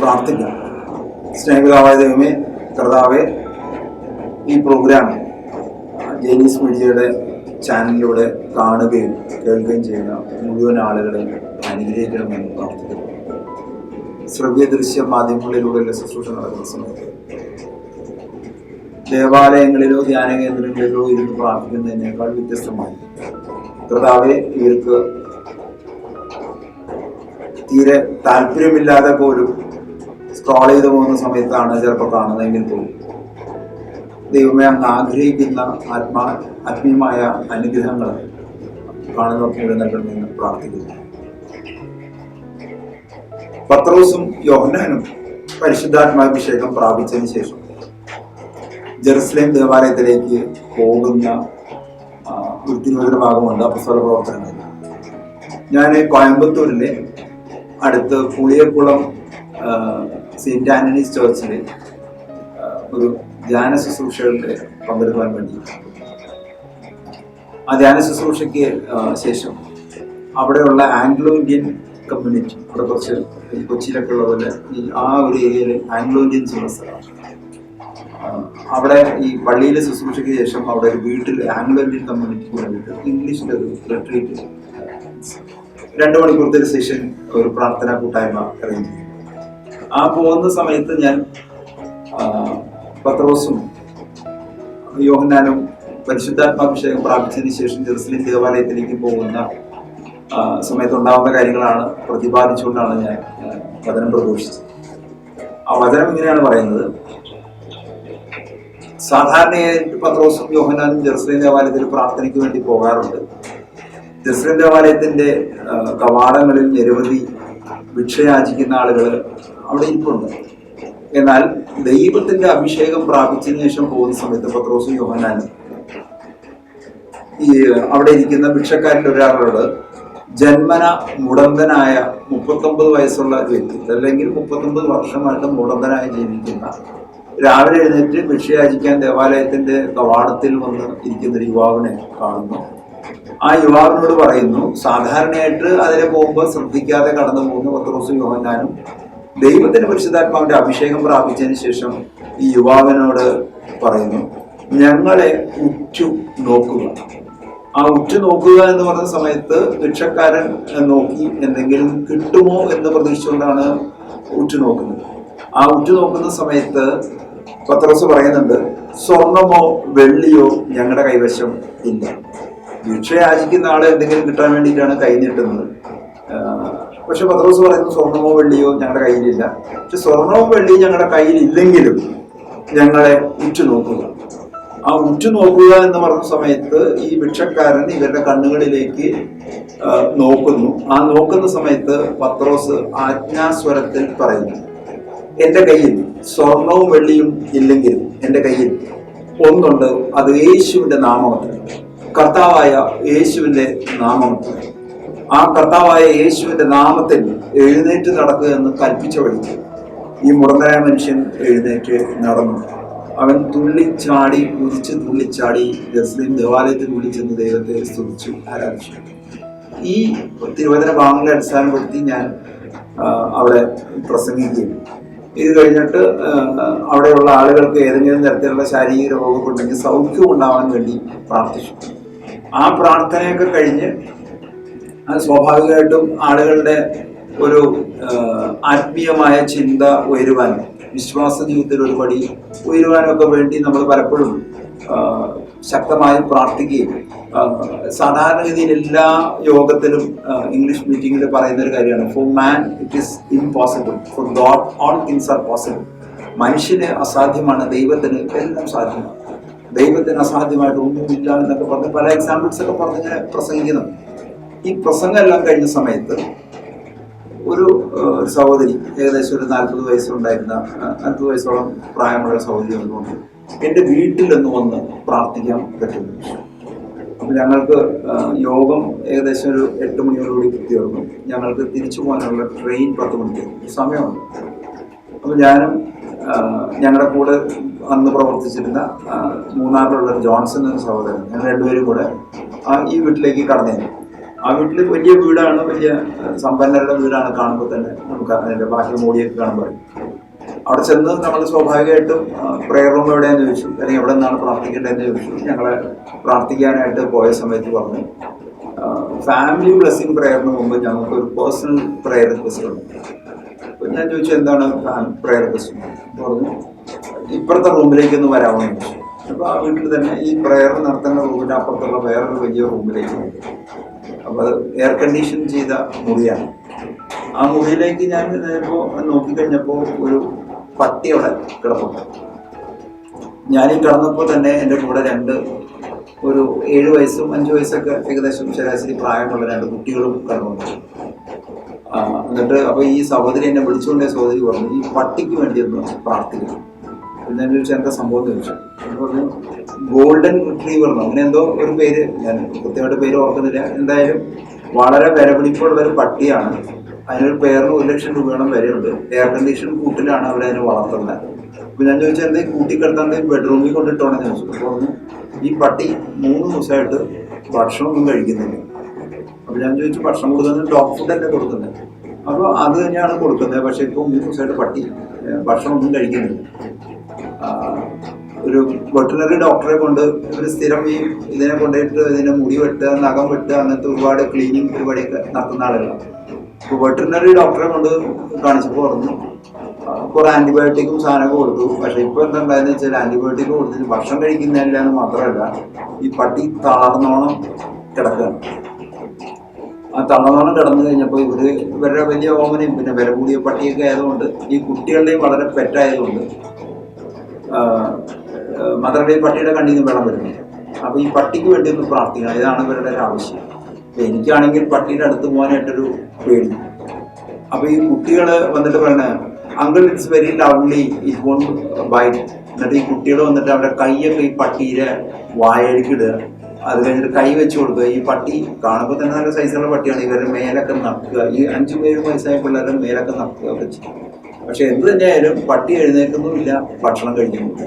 പ്രാർത്ഥിക്കാം. സ്നേഹിതാവായ ദൈവമേ, കർത്താവേ, ഈ പ്രോഗ്രാം ജെയിനീസ് മീഡിയയുടെ ചാനലിലൂടെ കാണുകയും കേൾക്കുകയും ചെയ്യുന്ന മുഴുവൻ ആളുകളെയും അനുഗ്രഹിക്കണമെന്ന് പ്രാർത്ഥിക്കുന്നു. ശ്രവ്യ ദൃശ്യ മാധ്യമങ്ങളിലൂടെയുള്ള ശുശ്രൂഷ നടക്കുന്ന സമയത്ത് ദേവാലയങ്ങളിലോ ധ്യാന കേന്ദ്രങ്ങളിലോ ഇരുന്ന് പ്രാർത്ഥിക്കുന്നതിനേക്കാൾ വ്യത്യസ്തമായി കർത്താവെ, ഇവർക്ക് തീരെ താല്പര്യമില്ലാതെ പോലും സ്ക്രോൾ ചെയ്ത് പോകുന്ന സമയത്താണ് ചിലപ്പോൾ കാണുന്നതെങ്കിൽ പോലും ദൈവമേ, അങ്ങ് ആഗ്രഹിക്കുന്ന ആത്മീയമായ അനുഗ്രഹങ്ങൾ കാണുന്നവർക്ക് ഇവിടെ നൽകണമെന്ന് പ്രാർത്ഥിക്കുന്നു. പത്രോസും യോഹന്നാനും പരിശുദ്ധാത്മാഭിഷേകം പ്രാപിച്ചതിന് ശേഷം ജെറുസലേം ദേവാലയത്തിലേക്ക് പോകുന്ന ഒരു തിരുവചന ഭാഗമുണ്ട് അപ്പസ്തല പ്രവർത്തനങ്ങളിൽ. ഞാൻ കോയമ്പത്തൂരിലെ അടുത്ത് പുളിയക്കുളം സെയിന്റ് ആന്റണീസ് ചർച്ചിലെ ഒരു ധ്യാന ശുശ്രൂഷകളിൽ പങ്കെടുക്കാൻ വേണ്ടി ആ ധ്യാന ശുശ്രൂഷയ്ക്ക് ശേഷം അവിടെയുള്ള ആംഗ്ലോ ഇന്ത്യൻ കമ്മ്യൂണിറ്റി, അവിടെ കുറച്ച് കൊച്ചിയിലൊക്കെ ഉള്ള പോലെ ആ ഒരു ഏരിയയിൽ ആംഗ്ലോ ഇന്ത്യൻസ് ഉള്ള സ്ഥലമാണ്. അവിടെ ഈ പള്ളിയിലെ ശുശ്രൂഷയ്ക്ക് ശേഷം അവിടെ ഒരു വീട്ടിൽ ആംഗ്ലോ ഇന്ത്യൻ കമ്മ്യൂണിറ്റിക്ക് വേണ്ടിയിട്ട് ഇംഗ്ലീഷിലൊരു റിട്രീറ്റ് 2 മണിക്കൂറത്തെ ഒരു സെഷൻ, ഒരു പ്രാർത്ഥനാ കൂട്ടായ്മ അറേഞ്ച് ചെയ്തു. ആ പോകുന്ന സമയത്ത് ഞാൻ പത്രോസും യോഹന്നാനും പരിശുദ്ധാത്മാഭിഷേകം പ്രാപിച്ചതിന് ശേഷം ജെറുസലേം ദേവാലയത്തിലേക്ക് പോകുന്ന സമയത്തുണ്ടാവുന്ന കാര്യങ്ങളാണ് പ്രതിപാദിച്ചുകൊണ്ടാണ് ഞാൻ വചനം പ്രഘോഷിച്ചത്. ആ വചനം ഇങ്ങനെയാണ് പറയുന്നത്: സാധാരണയായിട്ട് പത്രോസും യോഹന്നാനും ജെറുസലേം ദേവാലയത്തിൽ പ്രാർത്ഥനയ്ക്ക് വേണ്ടി പോകാറുണ്ട്. ജെറുസലേം ദേവാലയത്തിന്റെ കവാടങ്ങളിൽ നിരവധി ഭിക്ഷയാചിക്കുന്ന ആളുകൾ അവിടെ ഇരിപ്പുണ്ട്. എന്നാൽ ദൈവത്തിന്റെ അഭിഷേകം പ്രാപിച്ചതിന് ശേഷം പോകുന്ന സമയത്ത് പത്രോസും യോഹന്നാനും ഈ അവിടെ ഇരിക്കുന്ന ഭിക്ഷക്കാരിൽ ഒരാളോട് ജന്മന മുടന്തനായ 39 വയസ്സുള്ള വ്യക്തി, അല്ലെങ്കിൽ 39 വർഷമായിട്ട് മുടന്തനായി ജീവിക്കുന്ന, രാവിലെ എഴുന്നേറ്റ് ഭിക്ഷയാചിക്കാൻ ദേവാലയത്തിന്റെ കവാടത്തിൽ വന്ന് ഇരിക്കുന്ന ഒരു യുവാവിനെ കാണുന്നു. ആ യുവാവിനോട് പറയുന്നു, സാധാരണയായിട്ട് അതിനെ പോകുമ്പോൾ ശ്രദ്ധിക്കാതെ കടന്നു പോകുന്ന പത്രോസും യോഹന്നാനും ദൈവത്തിന്റെ പരിശുദ്ധാത്മാവിന്റെ അഭിഷേകം പ്രാപിച്ചതിന് ശേഷം ഈ യുവാവിനോട് പറയുന്നു, ഞങ്ങളെ ഉറ്റു നോക്കുക. ആ ഉറ്റു നോക്കുക എന്ന് പറഞ്ഞ സമയത്ത് ഭിക്ഷക്കാരൻ നോക്കി എന്തെങ്കിലും കിട്ടുമോ എന്ന് പ്രതീക്ഷിച്ചുകൊണ്ടാണ് ഉറ്റു നോക്കുന്നത്. ആ ഉറ്റു നോക്കുന്ന സമയത്ത് പത്രോസ് പറയുന്നുണ്ട്, സ്വർണമോ വെള്ളിയോ ഞങ്ങളുടെ കൈവശം ഇല്ല. ഭിക്ഷയാചിക്കുന്ന ആള് എന്തെങ്കിലും കിട്ടാൻ വേണ്ടിയിട്ടാണ് കൈ നീട്ടുന്നത്. പക്ഷെ പത്രോസ് പറയുന്നു, സ്വർണമോ വെള്ളിയോ ഞങ്ങളുടെ കയ്യിലില്ല. പക്ഷെ സ്വർണവും വെള്ളിയും ഞങ്ങളുടെ കയ്യിലില്ലെങ്കിലും ഞങ്ങളെ ഉറ്റുനോക്കുക. ആ ഉറ്റുനോക്കുക എന്ന് പറഞ്ഞ സമയത്ത് ഈ ഭിക്ഷക്കാരൻ ഇവരുടെ കണ്ണുകളിലേക്ക് നോക്കുന്നു. ആ നോക്കുന്ന സമയത്ത് പത്രോസ് ആജ്ഞാസ്വരത്തിൽ പറയുന്നു, എന്റെ കയ്യിൽ സ്വർണവും വെള്ളിയും ഇല്ലെങ്കിലും എന്റെ കയ്യിൽ ഒന്നുണ്ട്, അത് യേശുവിന്റെ നാമമത്രേ, കർത്താവായ യേശുവിന്റെ നാമമത്രേ. ആ കർത്താവായ യേശുവിന്റെ നാമത്തിൽ എഴുന്നേറ്റ് നടക്കുക എന്ന് കൽപ്പിച്ച വഴിക്ക് ഈ മുടന്തനായ മനുഷ്യൻ എഴുന്നേറ്റ് നടന്നു. അവൻ തുള്ളിച്ചാടി, കുതിച്ച് തുള്ളിച്ചാടി ജെറുസലേം ദേവാലയത്തിൽ വിളിച്ചെന്ന് ദൈവത്തെ സ്തുതിച്ചു, ആരാധിച്ചു. ഈ തിരുവചന ഭാഗങ്ങളെ അടിസ്ഥാനപ്പെടുത്തി ഞാൻ അവിടെ പ്രസംഗിക്കുകയും ഇത് കഴിഞ്ഞിട്ട് അവിടെയുള്ള ആളുകൾക്ക് ഏതെങ്കിലും തരത്തിലുള്ള ശാരീരിക രോഗമുണ്ടെങ്കിൽ സൗഖ്യം ഉണ്ടാവാൻ വേണ്ടി പ്രാർത്ഥിച്ചു. ആ പ്രാർത്ഥനയൊക്കെ കഴിഞ്ഞ് അത് സ്വാഭാവികമായിട്ടും ആളുകളുടെ ഒരു ആത്മീയമായ ചിന്ത ഉയരുവാനും വിശ്വാസ ജീവിതത്തിൽ ഒരു പടി ഉയരുവാനൊക്കെ വേണ്ടി നമ്മൾ പലപ്പോഴും ശക്തമായി പ്രാർത്ഥിക്കുകയും, സാധാരണഗതിയിൽ എല്ലാ യോഗത്തിലും ഇംഗ്ലീഷ് മീറ്റിംഗിൽ പറയുന്ന ഒരു കാര്യമാണ്, four man it is impossible, for God all things are possible. മനുഷ്യന് അസാധ്യമാണ്, ദൈവത്തിന് എല്ലാം സാധ്യമാണ്, ദൈവത്തിന് അസാധ്യമായിട്ട് ഒന്നുമില്ല എന്നൊക്കെ പറഞ്ഞ് പല എക്സാമ്പിൾസ് ഒക്കെ പറഞ്ഞ് പ്രസംഗിക്കുന്നു. ഈ പ്രസംഗം എല്ലാം കഴിഞ്ഞ സമയത്ത് ഒരു സഹോദരി, ഏകദേശം ഒരു 40 വയസ്സുണ്ടായിരുന്ന, 40 വയസ്സോളം പ്രായമുള്ള സഹോദരി വന്നുകൊണ്ട് എൻ്റെ വീട്ടിലൊന്ന് വന്ന് പ്രാർത്ഥിക്കാൻ പറ്റുന്നു. അപ്പം ഞങ്ങൾക്ക് യോഗം ഏകദേശം ഒരു 8 മണിയോടുകൂടി തീർന്നു. ഞങ്ങൾക്ക് തിരിച്ചു പോകാനുള്ള ട്രെയിൻ 10 മണിക്ക് സമയമുണ്ട്. അപ്പം ഞാനും ഞങ്ങളുടെ കൂടെ അന്ന് പ്രവർത്തിച്ചിരുന്ന മൂന്നാറിലുള്ള ജോൺസൺ എന്ന സഹോദരൻ, ഞങ്ങൾ രണ്ടുപേരും കൂടെ ഈ വീട്ടിലേക്ക് കടന്നേരും. ആ വീട്ടിൽ വലിയ വീടാണ്, വലിയ സമ്പന്നരുടെ വീടാണ്. കാണുമ്പോൾ തന്നെ നമുക്ക് അതിന്റെ ബാക്കി മോടിയൊക്കെ കാണുമ്പോൾ അവിടെ ചെന്ന് നമ്മൾ സ്വാഭാവികമായിട്ടും പ്രെയർ റൂം എവിടെയാന്ന് ചോദിച്ചു, അല്ലെങ്കിൽ എവിടെ നിന്നാണ് പ്രാർത്ഥിക്കേണ്ടതെന്ന് ചോദിച്ചു. ഞങ്ങളെ പ്രാർത്ഥിക്കാനായിട്ട് പോയ സമയത്ത് പറഞ്ഞു, ഫാമിലി ബ്ലെസ്സിങ് പ്രെയറിന് മുമ്പ് ഞങ്ങൾക്ക് ഒരു പേഴ്സണൽ പ്രെയർ റിക്വസ്റ്റ് ഉണ്ട്. അപ്പോൾ ഞാൻ ചോദിച്ചു എന്താണ് പ്രെയർ റിക്വസ്റ്റ്? പറഞ്ഞു ഇപ്പുറത്തെ റൂമിലേക്കൊന്ന് വരാമെന്ന് ചോദിച്ചു. അപ്പോൾ ആ വീട്ടിൽ തന്നെ ഈ പ്രെയർ നടത്തുന്ന റൂമിൻ്റെ അപ്പുറത്തുള്ള വേറൊരു വലിയ റൂമിലേക്ക് ഉണ്ട്. അപ്പോൾ അത് എയർ കണ്ടീഷൻ ചെയ്ത മുറിയാണ്. ആ മുറിയിലേക്ക് ഞാൻ ഇപ്പോൾ നോക്കിക്കഴിഞ്ഞപ്പോൾ ഒരു പട്ടി അവിടെ കിടപ്പുണ്ട്. ഞാനീ കിടന്നപ്പോൾ തന്നെ എൻ്റെ കൂടെ ഒരു 7 വയസ്സും 5 വയസ്സൊക്കെ ഏകദേശം ശരാശരി പ്രായമുള്ള 2 കുട്ടികളും കിടന്നുണ്ട്. എന്നിട്ട് അപ്പോൾ ഈ സഹോദരി എന്നെ വിളിച്ചുകൊണ്ടേ സഹോദരി പറഞ്ഞു, ഈ പട്ടിക്ക് വേണ്ടി ഒന്ന് പ്രാർത്ഥിക്കണം. ഞാൻ ചോദിച്ചാൽ എന്താ സംഭവം എന്ന് ചോദിച്ചു. പറഞ്ഞു ഗോൾഡൻ റിട്രീവർ എന്നോ അങ്ങനെ എന്തോ ഒരു പേര്, ഞാൻ കൃത്യമായിട്ട് പേര് ഓർക്കുന്നില്ല. എന്തായാലും വളരെ വിലപിടിപ്പുള്ള ഒരു പട്ടിയാണ്. അതിനൊരു പേരിന് 1 ലക്ഷം രൂപയോളം വിലയുണ്ട്. എയർ കണ്ടീഷൻ കൂട്ടിലാണ് അവിടെ അതിനെ വളർത്തുന്നത്. അപ്പോൾ ഞാൻ ചോദിച്ചാൽ എന്താ കൂട്ടിക്കിടത്താണ്ട് ബെഡ്റൂമിൽ കൊണ്ടിട്ടോണെന്ന് ചോദിച്ചു. അപ്പോൾ പറഞ്ഞു ഈ പട്ടി 3 ദിവസമായിട്ട് ഭക്ഷണമൊന്നും കഴിക്കുന്നില്ല. അപ്പോൾ ഞാൻ ചോദിച്ചു ഭക്ഷണം കൊടുക്കുന്നത് ഡോഗ് ഫുഡല്ലേ കൊടുക്കുന്നത്? അപ്പോൾ അത് തന്നെയാണ് കൊടുക്കുന്നത്, പക്ഷേ ഇപ്പോൾ 3 ദിവസമായിട്ട് പട്ടി ഭക്ഷണമൊന്നും കഴിക്കുന്നില്ല. ഒരു വെറ്ററിനറി ഡോക്ടറെ കൊണ്ട് ഒരു സ്ഥിരം ഇതിനെ കൊണ്ടുപോയിട്ട് ഇതിനെ മുടി വെട്ടുക, നഖം വെട്ടുക, അങ്ങനത്തെ ഒരുപാട് ക്ലീനിങ് പരിപാടിയൊക്കെ നടത്തുന്ന ആളുകളാണ്. ഇപ്പോൾ വെറ്ററിനറി ഡോക്ടറെ കൊണ്ട് കാണിച്ചപ്പോൾ പറഞ്ഞു കുറെ ആന്റിബയോട്ടിക്കും സാധനമൊക്കെ കൊടുത്തു. പക്ഷെ ഇപ്പോൾ എന്താ ഉണ്ടായെന്ന് വെച്ചാൽ ആന്റിബയോട്ടിക് കൊടുത്തിട്ട് ഭക്ഷണം കഴിക്കുന്നില്ല എന്ന് മാത്രമല്ല, ഈ പട്ടി തളർന്നോണം കിടക്കുകയാണ്. ആ തളർന്നോണം കിടന്നു കഴിഞ്ഞപ്പോൾ ഇവരുടെ വലിയ ഓമനയും പിന്നെ വില കൂടിയ പട്ടിയൊക്കെ ആയതുകൊണ്ട് ഈ കുട്ടികളുടെയും വളരെ പെറ്റായതുകൊണ്ട് മദറുടെയും പട്ടിയുടെ കണ്ണിൽ നിന്ന് വെള്ളം വരുന്നില്ല. അപ്പോൾ ഈ പട്ടിക്ക് വേണ്ടി ഒന്ന് പ്രാർത്ഥിക്കണം, ഇതാണ് ഇവരുടെ ഒരു ആവശ്യം. എനിക്കാണെങ്കിൽ പട്ടിയുടെ അടുത്ത് പോകാനായിട്ടൊരു പേടി. അപ്പോൾ ഈ കുട്ടികൾ വന്നിട്ട് പറയണേ uncle it's very lovely, it won't bite. എന്നിട്ട് ഈ കുട്ടികൾ വന്നിട്ട് അവരുടെ കൈയൊക്കെ ഈ പട്ടിയുടെ വായഴിക്കിടുക, അത് കഴിഞ്ഞിട്ട് കൈ വെച്ച് കൊടുക്കുക. ഈ പട്ടി കാണുമ്പോൾ തന്നെ നല്ല സൈസുള്ള പട്ടിയാണ്. ഇവരുടെ മേലൊക്കെ നക്കുക, ഈ 5-7 വയസ്സായ പിള്ളേരുടെ മേലൊക്കെ നക്കുക ഒക്കെ ചെയ്യും. പക്ഷെ എന്ത് തന്നെയായാലും പട്ടി എഴുന്നേൽക്കുന്നുമില്ല, ഭക്ഷണം കഴിക്കുന്നില്ല.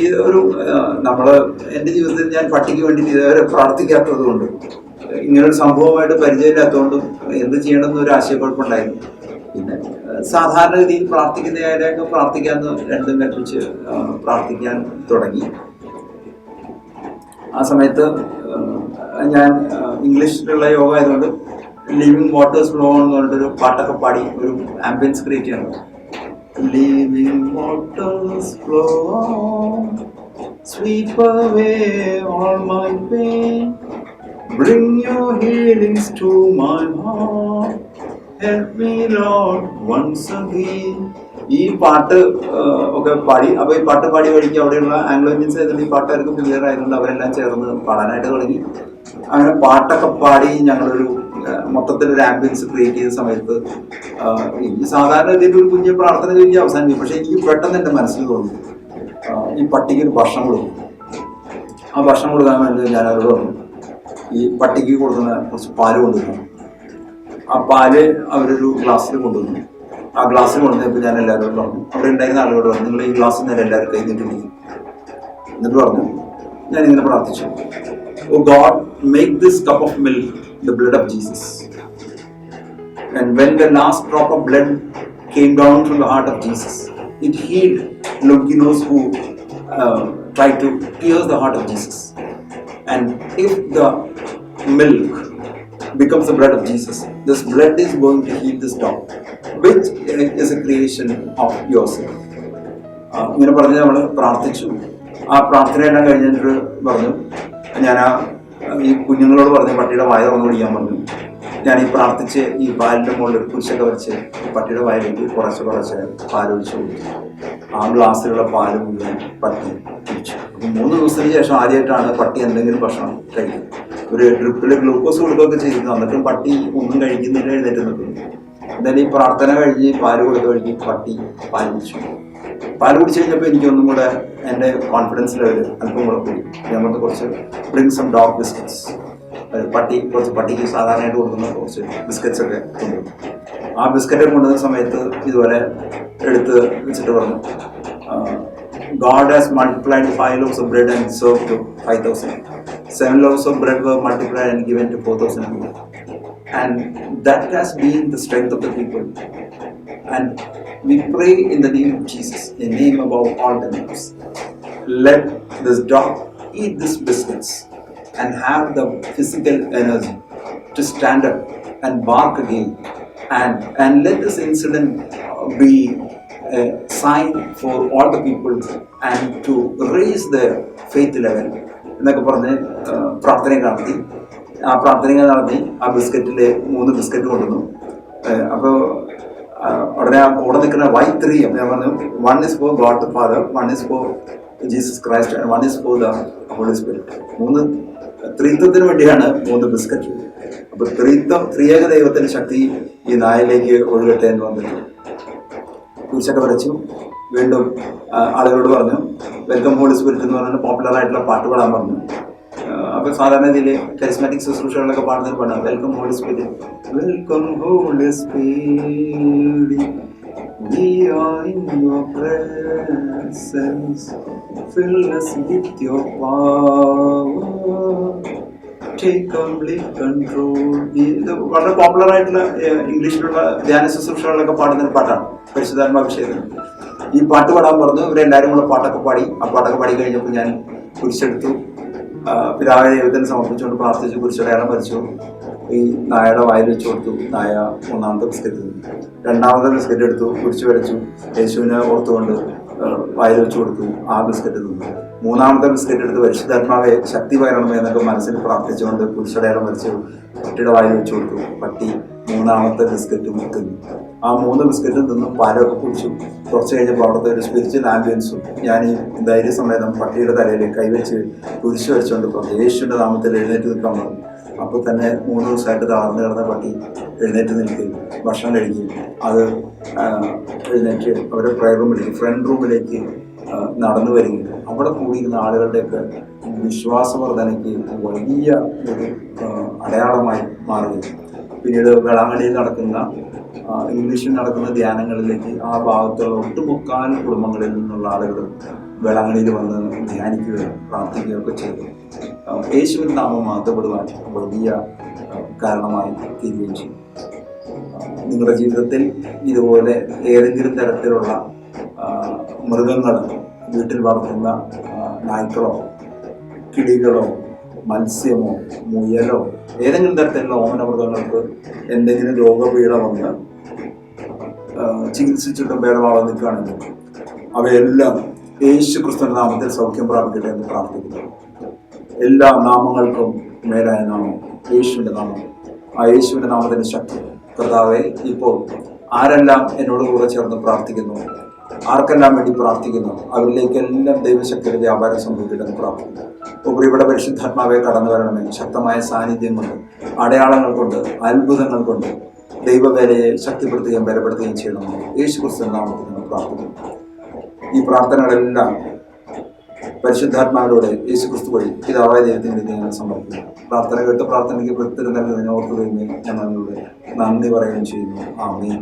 ഇതൊരു എൻ്റെ ജീവിതത്തിൽ ഞാൻ പട്ടിക്ക് വേണ്ടിയിട്ട് ഇതുവരെ പ്രാർത്ഥിക്കാത്തത് കൊണ്ട്, ഇങ്ങനൊരു സംഭവമായിട്ട് പരിചയമില്ലാത്തതുകൊണ്ടും എന്ത് ചെയ്യണമെന്ന് ഒരു ആശയക്കുഴപ്പമുണ്ടായിരുന്നു. പിന്നെ സാധാരണ രീതിയിൽ പ്രാർത്ഥിക്കുന്നതിനൊക്കെ പ്രാർത്ഥിക്കാമെന്ന് രണ്ടും കൽപ്പിച്ച് പ്രാർത്ഥിക്കാൻ തുടങ്ങി. ആ സമയത്ത് ഞാൻ ഇംഗ്ലീഷിലുള്ള യോഗ ആയതുകൊണ്ട് ലിവിങ് വാട്ടേഴ്സ് ഫ്ലോ എന്ന് പറഞ്ഞിട്ടൊരു പാട്ടൊക്കെ പാടി ഒരു ആംബിയൻസ് ക്രിയേറ്റ് ചെയ്യണം. Living waters flow on, sweep away all my pain, bring your healings to my heart, help me Lord once again. ഈ പാട്ട് ഒക്കെ പാടി. അപ്പോൾ ഈ പാട്ട് പാടി വഴിക്ക് അവിടെയുള്ള ആംഗ്ലോ ഇന്ത്യൻസ് ആയതുകൊണ്ട് ഈ പാട്ട് അവർക്ക് ക്ലിയർ ആയതുകൊണ്ട് അവരെല്ലാം ചേർന്ന് പാടാനായിട്ട് തുടങ്ങി. അങ്ങനെ പാട്ടൊക്കെ പാടി ഞങ്ങളൊരു മൊത്തത്തിലൊരു ആംബിയൻസ് ക്രിയേറ്റ് ചെയ്ത സമയത്ത് ഈ സാധാരണ രീതിയിൽ ഒരു കുഞ്ഞ് പ്രാർത്ഥന ചോദിക്കുക അവസാനിക്കും. പക്ഷെ എനിക്ക് പെട്ടെന്ന് എൻ്റെ മനസ്സിൽ തോന്നി ഈ പട്ടിക്ക് ഒരു ഭക്ഷണം കൊടുക്കും. ആ ഭക്ഷണം കൊടുക്കാൻ വേണ്ടി ഞാൻ അവരോട് പറഞ്ഞു ഈ പട്ടിക്ക് കൊടുക്കുന്ന കുറച്ച് പാല് കൊണ്ടുവരണം. ആ പാല് അവരൊരു ഗ്ലാസ്സിൽ കൊണ്ടുവന്നു. ആ ഗ്ലാസ്സിൽ കൊണ്ടുവന്നപ്പോൾ ഞാൻ എല്ലാവരോടും പറഞ്ഞു, അവിടെ ഉണ്ടായിരുന്ന ആളുകളോട് പറഞ്ഞു നിങ്ങൾ ഈ ഗ്ലാസ്സിൽ നിന്ന് എല്ലാവരും കൈ നീട്ടി. എന്നിട്ട് പറഞ്ഞു ഞാനിങ്ങനെ പ്രാർത്ഥിച്ചു, Oh God, make this cup of milk the blood of Jesus. And when the last drop of blood came down from the heart of Jesus, it healed Longinus who tried to pierce the heart of Jesus. And if the milk becomes the blood of Jesus, this blood is going to heal this dog, which is a creation of yourself. ഇങ്ങനെ പറഞ്ഞ് നമ്മൾ പ്രാർത്ഥിച്ചു. ആ പ്രാർത്ഥനയെല്ലാം കഴിഞ്ഞിട്ട് പറഞ്ഞു, ഞാൻ ഈ കുഞ്ഞുങ്ങളോട് പറഞ്ഞു പട്ടിയുടെ വായ തുറന്നു പിടിക്കാൻ പറഞ്ഞു. ഞാൻ ഈ പ്രാർത്ഥിച്ച് ഈ പാലിൻ്റെ മുകളിൽ ഒരു കുരിശൊക്കെ വെച്ച് പട്ടിയുടെ വായിലേക്ക് കുറച്ച് പാൽ ഒഴിച്ചു കൊടുത്തു. ആ ഗ്ലാസ്സിലുള്ള പാല് മുഴുവൻ പട്ടി കുടിച്ചു. അപ്പം 3 ദിവസത്തിന് ശേഷം ആദ്യമായിട്ടാണ് പട്ടി എന്തെങ്കിലും ഭക്ഷണം കഴിക്കുന്നത്. ഒരു ഡ്രിപ്പിൽ ഗ്ലൂക്കോസ് കൊടുക്കുകയൊക്കെ ചെയ്തിരുന്നു. എന്നിട്ടും പട്ടി ഒന്നും കഴിക്കുന്നില്ല, എഴുന്നേറ്റ് നിൽക്കുന്നു. എന്തായാലും ഈ പ്രാർത്ഥന കഴിഞ്ഞ് പാല് കൊടുത്ത വഴിക്ക് പട്ടി പാൽ കുടിച്ചു. പാൽ കുടിച്ചു കഴിഞ്ഞപ്പോൾ എനിക്കൊന്നും കൂടെ എൻ്റെ കോൺഫിഡൻസ് ലെവൽ അല്പം കൂടെ കൂടി. നമുക്ക് കുറച്ച് ബ്രിങ് സം ഡോഗ് ബിസ്ക്കറ്റ്സ്, പട്ടിക്ക് സാധാരണയായിട്ട് കൊടുക്കുന്ന കുറച്ച് ബിസ്ക്കറ്റ്സ് ഒക്കെ കൊണ്ടുവന്നു. ആ ബിസ്ക്കറ്റ് കൊണ്ടുവന്ന സമയത്ത് ഇതുപോലെ എടുത്ത് വെച്ചിട്ട് പറഞ്ഞു God has multiplied 5 loaves of bread and served to 5,000. 7 loaves of bread were multiplied and given to 4,000. And that has been the strength of the people. And we pray in the name of Jesus, a name above all the names. Let this dog eat these biscuits and have the physical energy to stand up and bark again. And let this incident be a sign for all the people and to raise their faith level. എന്നൊക്കെ പറഞ്ഞ് പ്രാർത്ഥനയും നടത്തി. ആ പ്രാർത്ഥനകൾ നടത്തി ആ ബിസ്ക്കറ്റിൽ 3 biscuit കൊണ്ടുവന്നു. അപ്പോൾ ഉടനെ കൂടെ നിൽക്കുന്ന Y3 ഞാൻ പറഞ്ഞു, 1 is for God the Father, 1 is for Jesus Christ and 1 is for the Holy Spirit. 3 ത്രിത്വത്തിന് വേണ്ടിയാണ് 3 ബിസ്ക്കറ്റ്. അപ്പോൾ ത്രിയേക ദൈവത്തിന്റെ ശക്തി ഈ നായയിലേക്ക് ഒഴുകട്ടെ എന്ന് വന്നിട്ട് കുരിശൊക്കെ വരച്ചു. വീണ്ടും ആളുകളോട് പറഞ്ഞു വെൽക്കം ഹോളി സ്പിരിറ്റ് എന്ന് പറഞ്ഞാൽ പോപ്പുലർ ആയിട്ടുള്ള പാട്ട് പാടാൻ പറഞ്ഞു. അപ്പോൾ സാധാരണ ഇതിൽ കരിസ്മാറ്റിക് ശുശ്രൂഷകളിലൊക്കെ പാടുന്നതിന് പാടാം welcome holy spirit, welcome holy spirit, we are in your presence, fill us with your power, take complete control. ഇത് വളരെ പോപ്പുലർ ആയിട്ടുള്ള ഇംഗ്ലീഷിലുള്ള ധ്യാന ശുശ്രൂഷകളിലൊക്കെ പാടുന്ന പാട്ടാണ് പരിശുദ്ധാത്മാഭിഷേകം. ഈ പാട്ട് പാടാൻ പറഞ്ഞു. ഇവരെല്ലാവരും കൂടെ പാട്ടൊക്കെ പാടി. ആ പാട്ടൊക്കെ പാടി കഴിഞ്ഞപ്പോൾ ഞാൻ കുരിശെടുത്തു, പിതാവിനെ ദൈവത്തിന് സമർപ്പിച്ചുകൊണ്ട് പ്രാർത്ഥിച്ചു, കുരിശടയാളം വരച്ചു, ഈ നായയുടെ വായിൽ വെച്ച് കൊടുത്തു. നായ 1ാമത്തെ ബിസ്ക്കറ്റ് തിന്നു. 2ാമത്തെ ബിസ്ക്കറ്റ് എടുത്തു, കുരിശ് വരച്ചു, യേശുവിനെ ഓർത്തുകൊണ്ട് വായിൽ വെച്ച് കൊടുത്തു, ആ ബിസ്ക്കറ്റ് തിന്നു. 3ാമത്തെ ബിസ്ക്കറ്റ് എടുത്ത് പരിശുദ്ധാത്മാവെ ശക്തി പകരണമേ എന്നൊക്കെ മനസ്സിൽ പ്രാർത്ഥിച്ചുകൊണ്ട് കുരിശടയാളം വരച്ചു, പട്ടിയുടെ വായിൽ വെച്ച് കൊടുത്തു. പട്ടി 3ാമത്തെ ബിസ്ക്കറ്റ് തിന്നു. ആ 3 ബിസ്ക്കറ്റും തിന്നും പാലൊക്കെ കുടിച്ചു. കുറച്ച് കഴിഞ്ഞപ്പോൾ അവിടുത്തെ ഒരു സ്പിരിച്വൽ ആംബിയൻസും ഞാൻ ഈ ധൈര്യസമേതം പട്ടിയുടെ തലയിൽ കൈവച്ച് കുരിശ് വെച്ചുകൊണ്ട് പറഞ്ഞു യേശുവിൻ്റെ നാമത്തിൽ എഴുന്നേറ്റ് നിൽക്കാൻ പറഞ്ഞു. അപ്പോൾ തന്നെ 3 ദിവസമായിട്ട് തളർന്നു കിടന്ന പട്ടി എഴുന്നേറ്റ് നിൽക്കുകയും ഭക്ഷണം കഴിക്കുകയും അത് എഴുന്നേറ്റ് അവരുടെ പ്രയർ റൂമിലേക്ക് ഫ്രണ്ട് റൂമിലേക്ക് നടന്നു വരികയും അവിടെ കൂടിയിരുന്ന ആളുകളുടെയൊക്കെ വിശ്വാസവർദ്ധനയ്ക്ക് വലിയ ഒരു അടയാളമായി മാറുകയും പിന്നീട് വേളാങ്കണ്ണിയിൽ നടക്കുന്ന ഇംഗ്ലീഷിൽ നടക്കുന്ന ധ്യാനങ്ങളിലേക്ക് ആ ഭാഗത്തുള്ള ഒട്ടുമുക്കാൽ കുടുംബങ്ങളിൽ നിന്നുള്ള ആളുകൾ വേളാങ്കണ്ണിയിൽ വന്ന് ധ്യാനിക്കുകയും പ്രാർത്ഥിക്കുകയും ഒക്കെ ചെയ്തു. യേശുവിൻ നാമം മാറ്റപ്പെടുവാൻ വലിയ കാരണമായി തീരുകയും ചെയ്യും. നിങ്ങളുടെ ജീവിതത്തിൽ ഇതുപോലെ ഏതെങ്കിലും തരത്തിലുള്ള മൃഗങ്ങൾ വീട്ടിൽ വളർത്തുന്ന നായ്ക്കളോ കിളികളോ മത്സ്യമോ മുയലോ ഏതെങ്കിലും തരത്തിലുള്ള ഓമനമൃഗങ്ങൾക്ക് എന്തെങ്കിലും രോഗപീഠ വന്ന് ചികിത്സിച്ചിട്ടും ഭേദമാവാൻ നിൽക്കുകയാണെങ്കിൽ അവയെല്ലാം യേശു ക്രിസ്തുവിന്റെ നാമത്തിൽ സൗഖ്യം പ്രാപിക്കട്ടെ എന്ന് പ്രാർത്ഥിക്കുന്നു. എല്ലാ നാമങ്ങൾക്കും മേലായ നാമം യേശുവിന്റെ നാമം. ആ യേശുവിന്റെ നാമത്തിന്റെ ശക്തി കർത്താവെ ഇപ്പോൾ ആരെല്ലാം എന്നോട് കൂടെ ചേർന്ന് പ്രാർത്ഥിക്കുന്നു, ആർക്കെല്ലാം വേണ്ടി പ്രാർത്ഥിക്കുന്നു, അവരിലേക്കെല്ലാം ദൈവശക്തിയുടെ വ്യാപാരം സംഭവിക്കട്ടെന്ന് പ്രാർത്ഥിക്കുന്നു. ഇപ്പോൾ ഇവിടെ പരിശുദ്ധാത്മാവെ കടന്നു വരണമേ. ശക്തമായ സാന്നിധ്യം കൊണ്ട്, അടയാളങ്ങൾ കൊണ്ട്, അത്ഭുതങ്ങൾ കൊണ്ട് ദൈവവേലയെ ശക്തിപ്പെടുത്തുകയും ബലപ്പെടുത്തുകയും ചെയ്യണമെന്ന് യേശു ക്രിസ്തുവിന്റെ നാമത്തിൽ നിന്ന് പ്രാർത്ഥിക്കുന്നു. ഈ പ്രാർത്ഥനകളെല്ലാം പരിശുദ്ധാത്മാവിലൂടെ യേശു ക്രിസ്തു വഴി പിതാവായ ദൈവത്തിന് ഞങ്ങൾ സമർപ്പിക്കുന്നു. പ്രാർത്ഥന കേട്ട് പ്രാർത്ഥനയ്ക്ക് പ്രത്യേകം നൽകുന്നതിന് ഓർക്കുകയും ഞങ്ങളുടെ നന്ദി പറയുകയും ചെയ്യുന്നു. ആമേൻ.